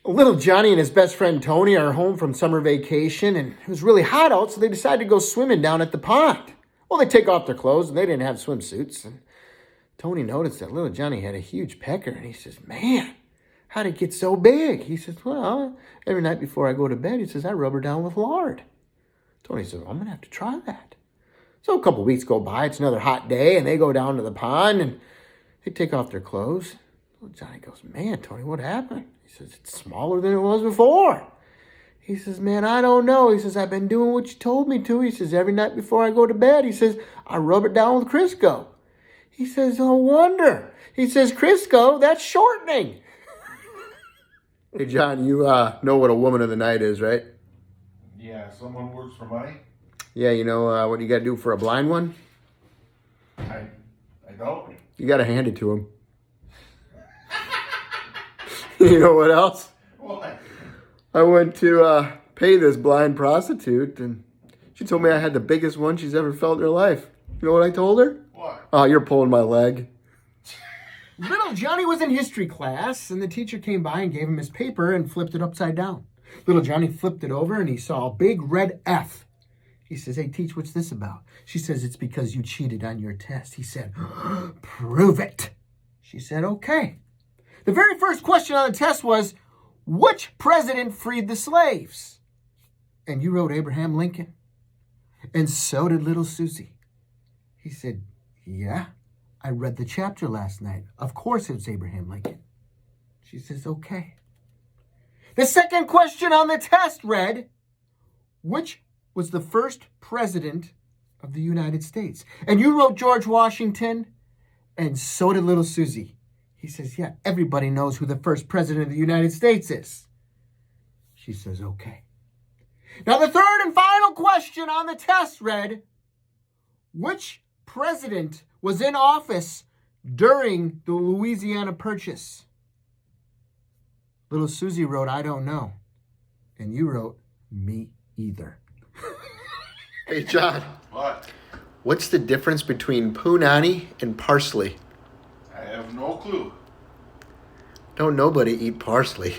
Little Johnny and his best friend Tony are home from summer vacation, and it was really hot out, so they decided to go swimming down at the pond. Well, they take off their clothes, and they didn't have swimsuits. And Tony noticed that little Johnny had a huge pecker, and he says, "Man, how'd it get so big?" He says, "Well, every night before I go to bed," he says, "I rub her down with lard." Tony says, "I'm going to have to try that." So a couple weeks go by, it's another hot day, and they go down to the pond, and they take off their clothes. Little Johnny goes, "Man, Tony, what happened?" He says, "It's smaller than it was before." He says, "Man, I don't know." He says, "I've been doing what you told me to." He says, "Every night before I go to bed," he says, "I rub it down with Crisco." He says, "No wonder." He says, "Crisco, that's shortening." Hey, John, you know what a woman of the night is, right? Yeah, someone works for money. Yeah, you know what you got to do for a blind one? I don't. You got to hand it to him. You know what else? What? I went to pay this blind prostitute, and she told me I had the biggest one she's ever felt in her life. You know what I told her? What? "Oh, you're pulling my leg." Little Johnny was in history class, and the teacher came by and gave him his paper and flipped it upside down. Little Johnny flipped it over, and he saw a big red F. He says, "Hey, teach, what's this about?" She says, "It's because you cheated on your test." He said, "Prove it." She said, "Okay." The very first question on the test was, which president freed the slaves? And you wrote Abraham Lincoln. And so did little Susie. He said, "Yeah, I read the chapter last night. Of course it was Abraham Lincoln." She says, "Okay." The second question on the test read, which was the first president of the United States? And you wrote George Washington, and so did little Susie. He says, "Yeah, everybody knows who the first president of the United States is." She says, "Okay." Now the third and final question on the test read, which president was in office during the Louisiana Purchase? Little Susie wrote, "I don't know." And you wrote, "Me either." Hey, John. What? What's the difference between punani and parsley? I have no clue. Don't nobody eat parsley.